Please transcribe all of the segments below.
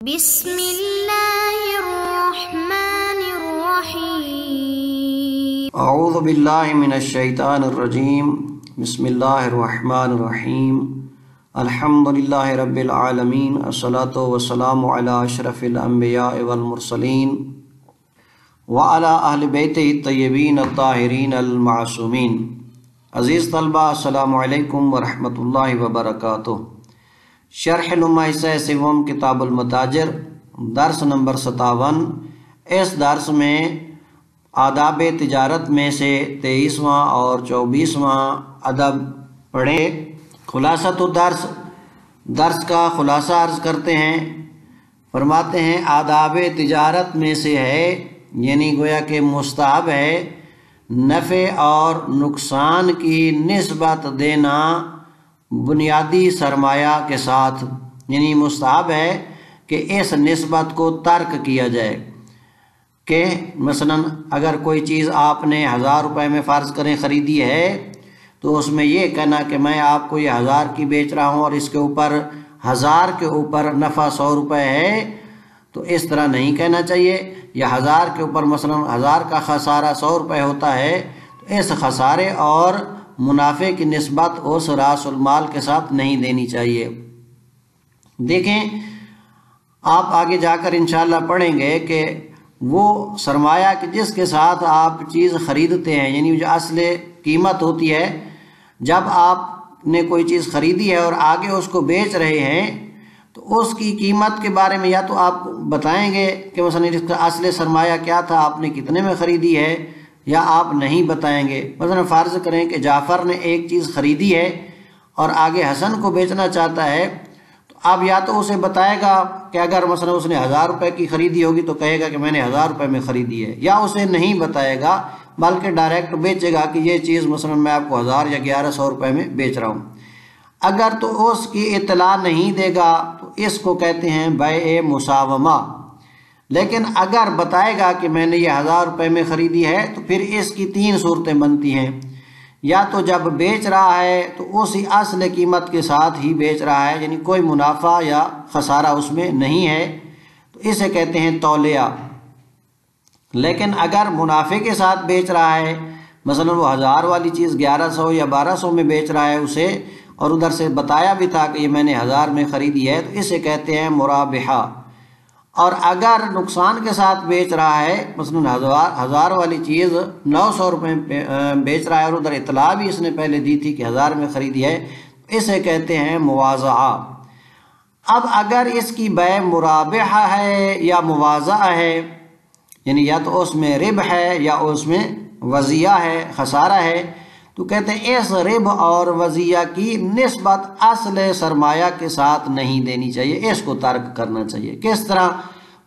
بسم اللہ الرحمن الرحیم اعوذ باللہ من الشیطان الرجیم بسم اللہ الرحمن الرحیم الحمدللہ رب العالمین الصلاۃ والسلام علی اشرف الانبیاء والمرسلین وعلی اہل بیتہ الطیبین الطاہرین المعصومین۔ عزیز طلبہ السلام علیکم ورحمۃ اللہ وبرکاتہ۔ شرح نما حصہ سوم کتاب المتاجر درس نمبر 57۔ اس درس میں آداب تجارت میں سے 23واں اور 24واں ادب پڑھے۔ خلاصۃ الدرس، درس کا خلاصہ عرض کرتے ہیں۔ فرماتے ہیں آداب تجارت میں سے ہے، یعنی گویا کہ مستحب ہے نفع اور نقصان کی نسبت دینا بنیادی سرمایہ کے ساتھ، یعنی مستحب ہے کہ اس نسبت کو ترک کیا جائے کہ مثلا اگر کوئی چیز آپ نے 1000 روپے میں فرض کریں خریدی ہے تو اس میں یہ کہنا کہ میں آپ کو یہ 1000 کی بیچ رہا ہوں اور اس کے اوپر 1000 کے اوپر نفع 100 روپے ہے، تو اس طرح نہیں کہنا چاہیے۔ یا 1000 کے اوپر مثلا 1000 کا خسارہ 100 روپے ہوتا ہے تو اس خسارے اور منافع کی نسبت اس راس المال کے ساتھ نہیں دینی چاہیے۔ دیکھیں آپ آگے جا کر انشاءاللہ پڑھیں گے کہ وہ سرمایہ جس کے ساتھ آپ چیز خریدتے ہیں، یعنی جو اصل قیمت ہوتی ہے، جب آپ نے کوئی چیز خریدی ہے اور آگے اس کو بیچ رہے ہیں تو اس کی قیمت کے بارے میں یا تو آپ بتائیں گے کہ مثلا اس کا اصل سرمایہ کیا تھا، آپ نے کتنے میں خریدی ہے، یا آپ نہیں بتائیں گے۔ مثلا فرض کریں کہ جعفر نے ایک چیز خریدی ہے اور آگے حسن کو بیچنا چاہتا ہے، تو اب یا تو اسے بتائے گا کہ اگر مثلا اس نے 1000 روپے کی خریدی ہوگی تو کہے گا کہ میں نے 1000 روپے میں خریدی ہے، یا اسے نہیں بتائے گا بلکہ ڈائریکٹ بیچے گا کہ یہ چیز مثلا میں آپ کو 1000 یا 1100 روپے میں بیچ رہا ہوں۔ اگر تو اس کی اطلاع نہیں دے گا تو اس کو کہتے ہیں بیع مساومہ۔ لیکن اگر بتائے گا کہ میں نے یہ 1000 روپے میں خریدی ہے تو پھر اس کی 3 صورتیں بنتی ہیں۔ یا تو جب بیچ رہا ہے تو اسی اصل قیمت کے ساتھ ہی بیچ رہا ہے، یعنی کوئی منافع یا خسارہ اس میں نہیں ہے، تو اسے کہتے ہیں تولیہ۔ لیکن اگر منافع کے ساتھ بیچ رہا ہے، مثلا وہ 1000 والی چیز 1100 یا 1200 میں بیچ رہا ہے اسے، اور ادھر سے بتایا بھی تھا کہ یہ میں نے 1000 میں خریدی ہے، تو اسے کہتے ہیں مرابحہ۔ اور اگر نقصان کے ساتھ بیچ رہا ہے، مثلا 1000 والی چیز 900 روپے بیچ رہا ہے اور ادھر اطلاع بھی اس نے پہلے دی تھی کہ 1000 میں خریدی ہے، اسے کہتے ہیں مواضعہ۔ اب اگر اس کی بیع مرابحہ ہے یا مواضعہ ہے، یعنی یا تو اس میں ربح ہے یا اس میں وضیعہ ہے، خسارہ ہے، تو کہتے ہیں اس ربح اور وضیعہ کی نسبت اصل سرمایہ کے ساتھ نہیں دینی چاہیے، اس کو ترک کرنا چاہیے۔ کس طرح؟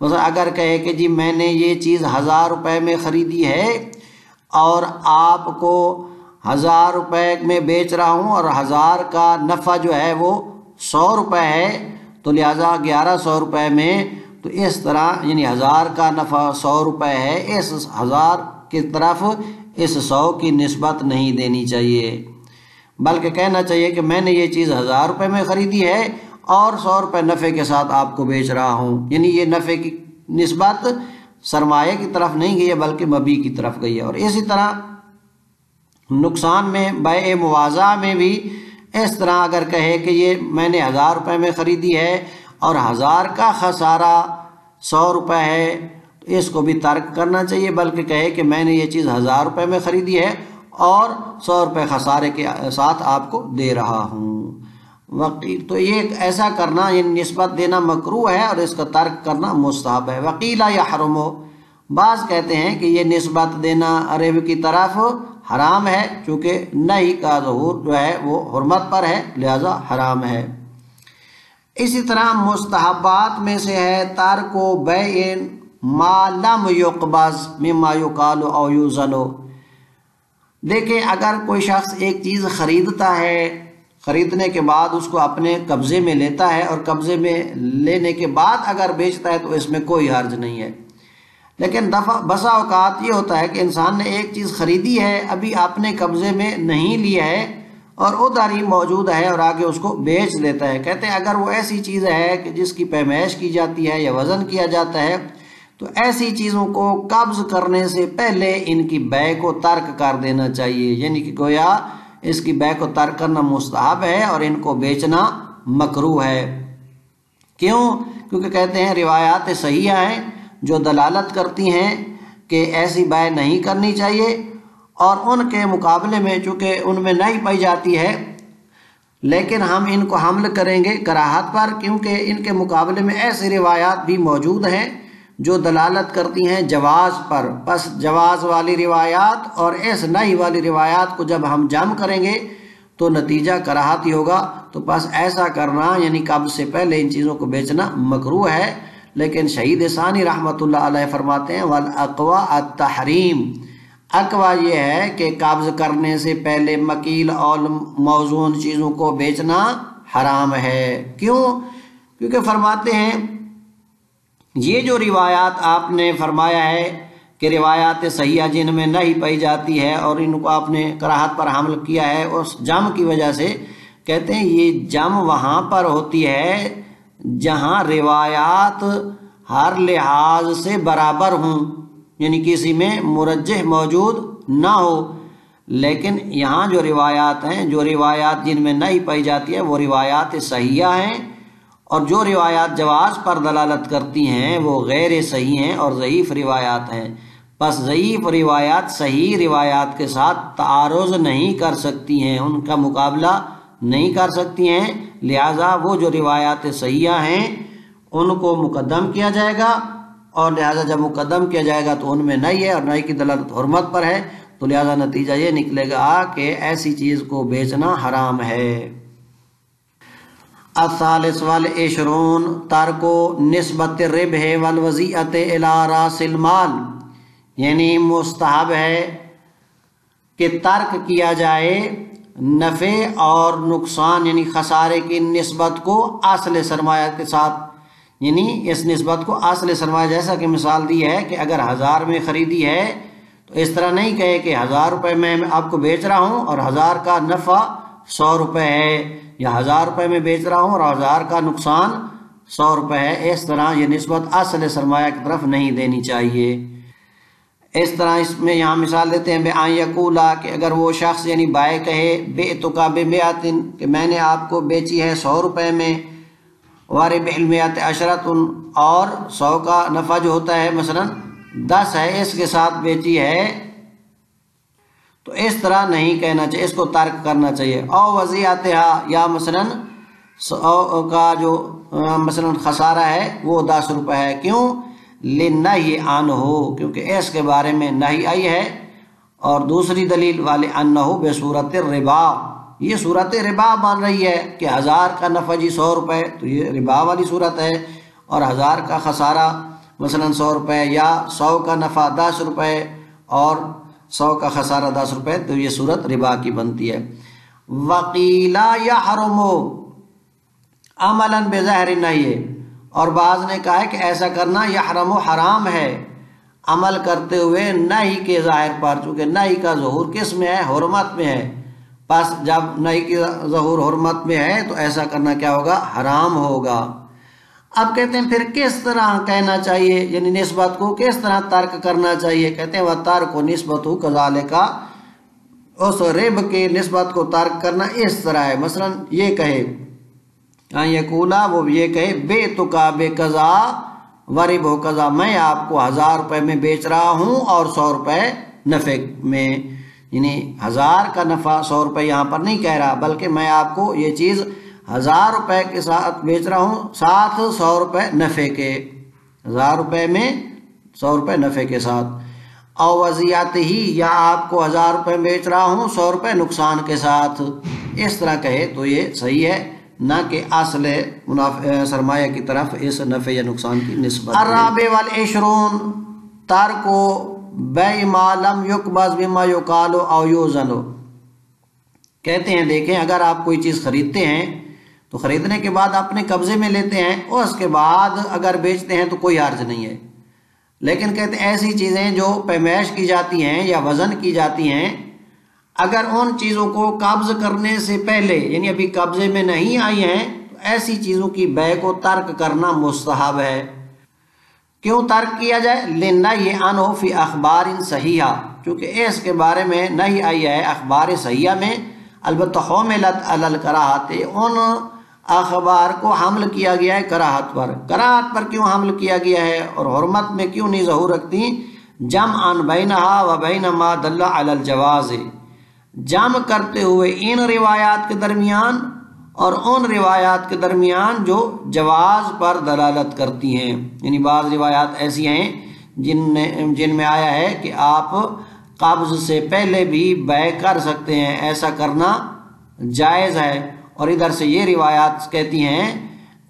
مثلا اگر کہے کہ جی میں نے یہ چیز 1000 روپے میں خریدی ہے اور آپ کو 1000 روپے میں بیچ رہا ہوں اور 1000 کا نفع جو ہے وہ 100 روپے ہے، تو لہٰذا 1100 روپے میں، تو اس طرح یعنی 1000 کا نفع 100 روپے ہے، اس 1000 کی طرف اس 100 کی نسبت نہیں دینی چاہیے، بلکہ کہنا چاہیے کہ میں نے یہ چیز 1000 روپے میں خریدی ہے اور 100 روپے نفع کے ساتھ آپ کو بیچ رہا ہوں، یعنی یہ نفع کی نسبت سرمایہ کی طرف نہیں گئی ہے بلکہ مبیع کی طرف گئی ہے۔ اور اسی طرح نقصان میں بیع مواضعہ میں بھی اس طرح اگر کہے کہ یہ میں نے 1000 روپے میں خریدی ہے اور 1000 کا خسارہ 100 روپے ہے، اس کو بھی ترک کرنا چاہیے، بلکہ کہے کہ میں نے یہ چیز 1000 روپے میں خریدی ہے اور 100 روپے خسارے کے ساتھ آپ کو دے رہا ہوں۔ تو یہ ایسا کرنا، یہ نسبت دینا مکروہ ہے اور اس کا ترک کرنا مستحب ہے۔ وقیل یحرم، بعض کہتے ہیں کہ یہ نسبت دینا ربح کی طرف حرام ہے، چونکہ نہی کا ظہور جو ہے وہ حرمت پر ہے، لہذا حرام ہے۔ اسی طرح مستحبات میں سے ہے ترک بیع ما لم یقبض مما یقال او یوزن۔ دیکھیں اگر کوئی شخص ایک چیز خریدتا ہے، خریدنے کے بعد اس کو اپنے قبضے میں لیتا ہے اور قبضے میں لینے کے بعد اگر بیچتا ہے تو اس میں کوئی حرج نہیں ہے۔ لیکن بسا اوقات یہ ہوتا ہے کہ انسان نے ایک چیز خریدی ہے، ابھی اپنے قبضے میں نہیں لی ہے اور ادھر ہی موجود ہے اور آگے اس کو بیچ دیتا ہے۔ کہتے ہیں اگر وہ ایسی چیز ہے کہ جس کی پیمائش کی جاتی ہے یا وزن کیا جاتا ہے تو ایسی چیزوں کو قبض کرنے سے پہلے ان کی بیع کو ترک کر دینا چاہیے، یعنی کہ گویا اس کی بیع کو ترک کرنا مستحب ہے اور ان کو بیچنا مکروہ ہے۔ کیوں؟ کیونکہ کہتے ہیں روایات صحیحہ ہیں جو دلالت کرتی ہیں کہ ایسی بیع نہیں کرنی چاہیے، اور ان کے مقابلے میں چونکہ ان میں نہیں پائی جاتی ہے لیکن ہم ان کو حمل کریں گے کراہت پر، کیونکہ ان کے مقابلے میں ایسی روایات بھی موجود ہیں جو دلالت کرتی ہیں جواز پر۔ پس جواز والی روایات اور اس نہیں والی روایات کو جب ہم جمع کریں گے تو نتیجہ کراہت ہی ہوگا، تو بس ایسا کرنا یعنی قبض سے پہلے ان چیزوں کو بیچنا مکروہ ہے۔ لیکن شہید ثانی رحمۃ اللہ علیہ فرماتے ہیں والاقوی التحریم، اقوی یہ ہے کہ قبض کرنے سے پہلے مکیل اور موزون چیزوں کو بیچنا حرام ہے۔ کیوں؟ کیونکہ فرماتے ہیں یہ جو روایات آپ نے فرمایا ہے کہ روایات صحیحہ جن میں نہیں پائی جاتی ہے اور ان کو آپ نے کراہت پر حمل کیا ہے اس جمع کی وجہ سے، کہتے ہیں یہ جمع وہاں پر ہوتی ہے جہاں روایات ہر لحاظ سے برابر ہوں، یعنی کسی میں مرجح موجود نہ ہو۔ لیکن یہاں جو روایات ہیں، جو روایات جن میں نہیں پائی جاتی ہے وہ روایات صحیحہ ہیں، اور جو روایات جواز پر دلالت کرتی ہیں وہ غیر صحیح ہیں اور ضعیف روایات ہیں۔ پس ضعیف روایات صحیح روایات کے ساتھ تعارض نہیں کر سکتی ہیں، ان کا مقابلہ نہیں کر سکتی ہیں، لہٰذا وہ جو روایات صحیحہ ہیں ان کو مقدم کیا جائے گا، اور لہٰذا جب مقدم کیا جائے گا تو ان میں نہیں ہے اور نہیں کی دلالت حرمت پر ہے، تو لہٰذا نتیجہ یہ نکلے گا کہ ایسی چیز کو بیچنا حرام ہے۔ الثالث والعشرون ترک نسبت الربح والوضیعۃ الی راس المال، یعنی مستحب ہے کہ ترک کیا جائے نفع اور نقصان یعنی خسارے کی نسبت کو اصل سرمایہ کے ساتھ، یعنی اس نسبت کو اصل سرمایہ، جیسا کہ مثال دی ہے کہ اگر 1000 میں خریدی ہے تو اس طرح نہیں کہے کہ 1000 روپے میں آپ کو بیچ رہا ہوں اور 1000 کا نفع 100 روپے ہے، یا 1000 روپے میں بیچ رہا ہوں اور 1000 کا نقصان 100 روپے ہے۔ اس طرح یہ نسبت اصل سرمایہ کی طرف نہیں دینی چاہیے۔ اس طرح اس میں یہاں مثال دیتے ہیں بِأَن یقول، کہ اگر وہ شخص یعنی بائع کہے بِئْتُکَ بِمِئَةٍ، کہ میں نے آپ کو بیچی ہے 100 روپے میں، وَرِبْحُ الْمِئَةِ عَشْرَةٌ، اور 100 کا نفع جو ہوتا ہے مثلا 10 ہے، اس کے ساتھ بیچی ہے، تو اس طرح نہیں کہنا چاہیے، اس کو ترک کرنا چاہیے۔ او وضیعتھا، یا مثلا 100 کا جو مثلا خسارہ ہے وہ 10 روپے ہے، کیوں؟ لِنَّهْیِ عَنْهُ، کیونکہ اس کے بارے میں نہی آئی ہے۔ اور دوسری دلیل وَلِأَنَّهُ بِصُورَةِ الرِّبَا، یہ صورت ربا مان رہی ہے کہ 1000 کا نفع جی 100 روپے، تو یہ ربا والی صورت ہے، اور 1000 کا خسارہ مثلا 100 روپے، یا 100 کا نفع 10 روپے اور 100 کا خسارہ 10 روپے، تو یہ صورت ربا کی بنتی ہے۔ وَقِيلَ يَحْرُمُ عَمَلًا بِظَاهِرِ النَّهْيِ، اور بعض نے کہا ہے کہ ایسا کرنا یحرم حرام ہے عمل کرتے ہوئے نہی کے ظاہر پر، چونکہ نہی کا ظہور کس میں ہے؟ حرمت میں ہے، پس جب نہی کی ظہور حرمت میں ہے تو ایسا کرنا کیا ہوگا؟ حرام ہوگا۔ اب کہتے ہیں پھر کس طرح کہنا چاہیے، یعنی نسبت کو کس طرح ترک کرنا چاہیے؟ کہتے ہیں وَتَرْکُ نِسْبَتُ كَذَلِكَ، اس رب کے نسبت کو ترک کرنا اس طرح ہے، مثلا یہ کہے یقولا، وہ یہ کہے بِئْتُکَ بِکَذَا وَرِبْحُ کَذَا، میں آپ کو 1000 روپے میں بیچ رہا ہوں اور 100 روپے نفع میں، یعنی 1000 کا نفع 100 روپے یہاں پر نہیں کہہ رہا، بلکہ میں آپ کو یہ چیز 1000 روپے کے ساتھ بیچ رہا ہوں، ساتھ 100 روپے نفع کے، 1000 روپے میں 100 روپے نفع کے ساتھ۔ او وضیعت ہی، یا آپ کو 1000 روپے بیچ رہا ہوں 100 روپے نقصان کے ساتھ، اس طرح کہے تو یہ صحیح ہے، نہ کہ اصل سرمایہ کی طرف اس نفع یا نقصان کی نسبت۔ الرابع والعشرون ترک بیع ما لم یقبض بما یقال او یوزن، کہتے ہیں دیکھیں اگر آپ کوئی چیز خریدتے ہیں تو خریدنے کے بعد اپنے قبضے میں لیتے ہیں اور اس کے بعد اگر بیچتے ہیں تو کوئی حرج نہیں ہے، لیکن کہتے ہیں ایسی چیزیں جو پیمائش کی جاتی ہیں یا وزن کی جاتی ہیں، اگر ان چیزوں کو قبض کرنے سے پہلے یعنی ابھی قبضے میں نہیں آئی ہیں تو ایسی چیزوں کی بے کو ترک کرنا مستحب ہے۔ کیوں ترک کیا جائے؟ لِنَّهْيِ عَنْهُ فِي أَخْبَارٍ صَحِيحَةٍ، چونکہ اس کے بارے میں نہیں آئی ہے اخبار صحیحہ میں، البتہ حُمِلَتْ عَلَى الْكَرَاهَةِ، ان اخبار کو حمل کیا گیا ہے کراہت پر۔ کراہت پر کیوں حمل کیا گیا ہے اور حرمت میں کیوں نہیں ظہور رکھتی؟ جمعاً بینہا و بین ما دل علی الجواز، جمع کرتے ہوئے ان روایات کے درمیان اور ان روایات کے درمیان جو جواز پر دلالت کرتی ہیں، یعنی بعض روایات ایسی ہیں جن میں آیا ہے کہ آپ قبض سے پہلے بھی بے کر سکتے ہیں، ایسا کرنا جائز ہے، اور ادھر سے یہ روایات کہتی ہیں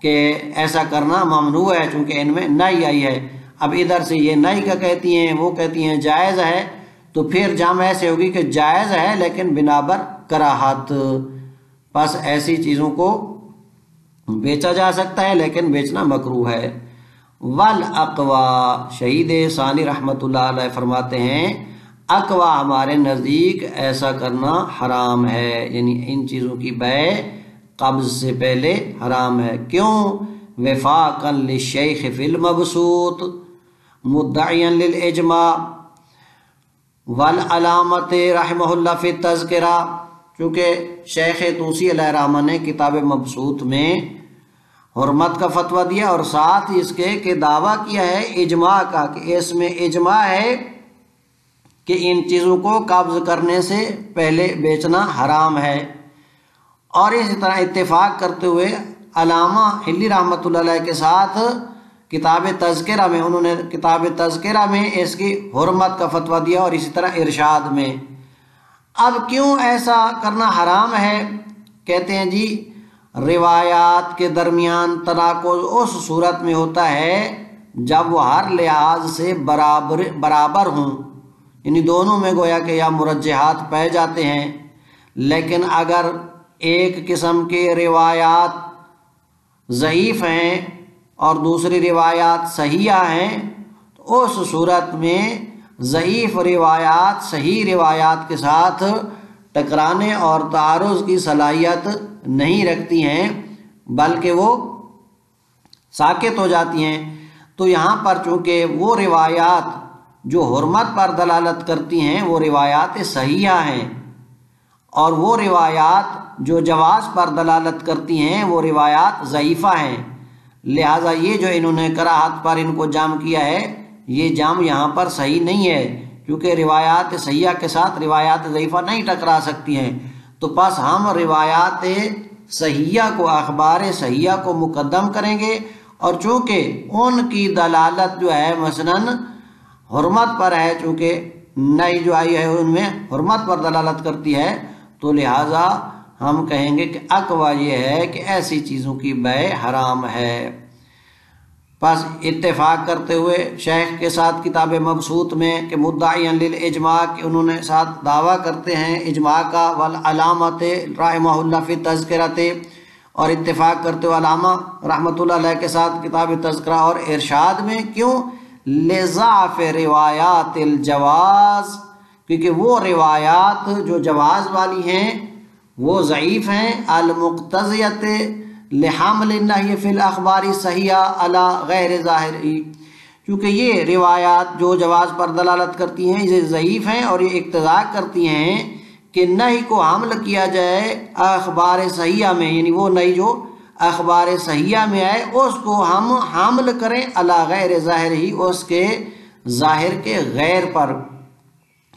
کہ ایسا کرنا ممنوع ہے چونکہ ان میں نہی آئی ہے۔ اب ادھر سے یہ نہی کا کہتی ہیں، وہ کہتی ہیں جائز ہے، تو پھر جمع ایسے ہوگی کہ جائز ہے لیکن بنابر کراہت، بس ایسی چیزوں کو بیچا جا سکتا ہے لیکن بیچنا مکروہ ہے۔ والاقوا، شہید ثانی رحمۃ اللہ علیہ فرماتے ہیں اقوا ہمارے نزدیک ایسا کرنا حرام ہے، یعنی ان چیزوں کی بے قبض سے پہلے حرام ہے۔ کیوں؟ وفاقا للشیخ فی المبسوط مدعیا للاجماع والعلامت رحمہ اللہ فی التذکرہ، چونکہ شیخ طوسی علیہ الرحمہ نے کتاب مبسوط میں حرمت کا فتویٰ دیا اور ساتھ اس کے کہ دعویٰ کیا ہے اجماع کا، کہ اس میں اجماع ہے کہ ان چیزوں کو قبض کرنے سے پہلے بیچنا حرام ہے۔ اور اسی طرح اتفاق کرتے ہوئے علامہ حلی رحمۃ اللہ علیہ کے ساتھ کتاب تذکرہ میں، انہوں نے کتاب تذکرہ میں اس کی حرمت کا فتویٰ دیا اور اسی طرح ارشاد میں۔ اب کیوں ایسا کرنا حرام ہے؟ کہتے ہیں جی روایات کے درمیان تناقض اس صورت میں ہوتا ہے جب وہ ہر لحاظ سے برابر ہوں، یعنی دونوں میں گویا کہ یا مرجحات پائے جاتے ہیں، لیکن اگر ایک قسم کے روایات ضعیف ہیں اور دوسری روایات صحیحہ ہیں تو اس صورت میں ضعیف روایات صحیح روایات کے ساتھ ٹکرانے اور تعارض کی صلاحیت نہیں رکھتی ہیں بلکہ وہ ساکت ہو جاتی ہیں۔ تو یہاں پر چونکہ وہ روایات جو حرمت پر دلالت کرتی ہیں وہ روایات صحیحہ ہیں، اور وہ روایات جو جواز پر دلالت کرتی ہیں وہ روایات ضعیفہ ہیں، لہٰذا یہ جو انہوں نے کراہت پر ان کو جمع کیا ہے یہ جمع یہاں پر صحیح نہیں ہے، کیونکہ روایات صحیحہ کے ساتھ روایات ضعیفہ نہیں ٹکرا سکتی ہیں۔ تو پس ہم روایات صحیحہ کو، اخبار صحیحہ کو مقدم کریں گے، اور چونکہ ان کی دلالت جو ہے مثلاً حرمت پر ہے، چونکہ نئی جو آئی ہے ان میں حرمت پر دلالت کرتی ہے، تو لہٰذا ہم کہیں گے کہ اقوا یہ ہے کہ ایسی چیزوں کی بے حرام ہے۔ پس اتفاق کرتے ہوئے شیخ کے ساتھ کتاب مبسوط میں کہ مدعیاً للاجماع، کہ انہوں نے ساتھ دعویٰ کرتے ہیں اجماع کا، والعلامت رحمہ اللہ فی تذکرۃ، اور اتفاق کرتے ہوئے علامہ رحمۃ اللہ علیہ کے ساتھ کتاب تذکرہ اور ارشاد میں۔ کیوں؟ لضعف روایات الجواز، کیونکہ وہ روایات جو جواز والی ہیں وہ ضعیف ہیں، المقتضیت لحمل النہی فی الاخبار صحیحہ علی غیر ظاہری، کیونکہ یہ روایات جو جواز پر دلالت کرتی ہیں یہ ضعیف ہیں اور یہ اقتضا کرتی ہیں کہ نہی کو حمل کیا جائے اخبار صحیحہ میں، یعنی وہ نہی جو اخبار صحیحہ میں آئے اس کو ہم حمل کریں علی غیر ظاہر ہی، اس کے ظاہر کے غیر پر۔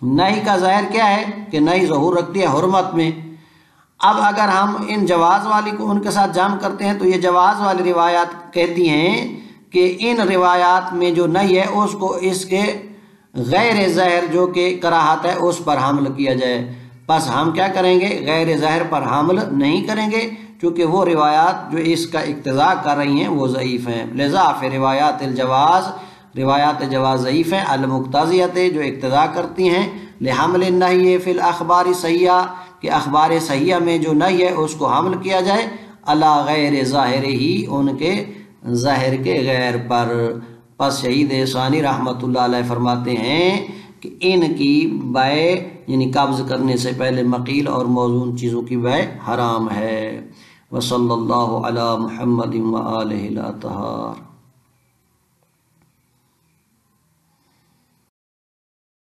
نہی کا ظاہر کیا ہے کہ نہی ظہور رکھتی ہے حرمت میں۔ اب اگر ہم ان جواز والی کو ان کے ساتھ جمع کرتے ہیں تو یہ جواز والی روایات کہتی ہیں کہ ان روایات میں جو نہی ہے اس کو اس کے غیر ظاہر جو کہ کراہت ہے اس پر حمل کیا جائے۔ بس ہم کیا کریں گے؟ غیر ظاہر پر حمل نہیں کریں گے، کیونکہ وہ روایات جو اس کا اقتضا کر رہی ہیں وہ ضعیف ہیں۔ لضعف روایات الجواز، روایات جواز ضعیف ہیں، المقتضیت جو اقتضا کرتی ہیں لحمل النہی فی الاخبار صحیحہ، کہ اخبار صحیحہ میں جو نہی ہے اس کو حمل کیا جائے علی غیر ظاہر ہی، ان کے ظاہر کے غیر پر۔ پس شہید ثانی رحمۃ اللہ علیہ فرماتے ہیں کہ ان کی بے یعنی قبض کرنے سے پہلے مقیل اور موزون چیزوں کی بے حرام ہے۔ وصلی اللہ علی محمد و آلہ الاطہار۔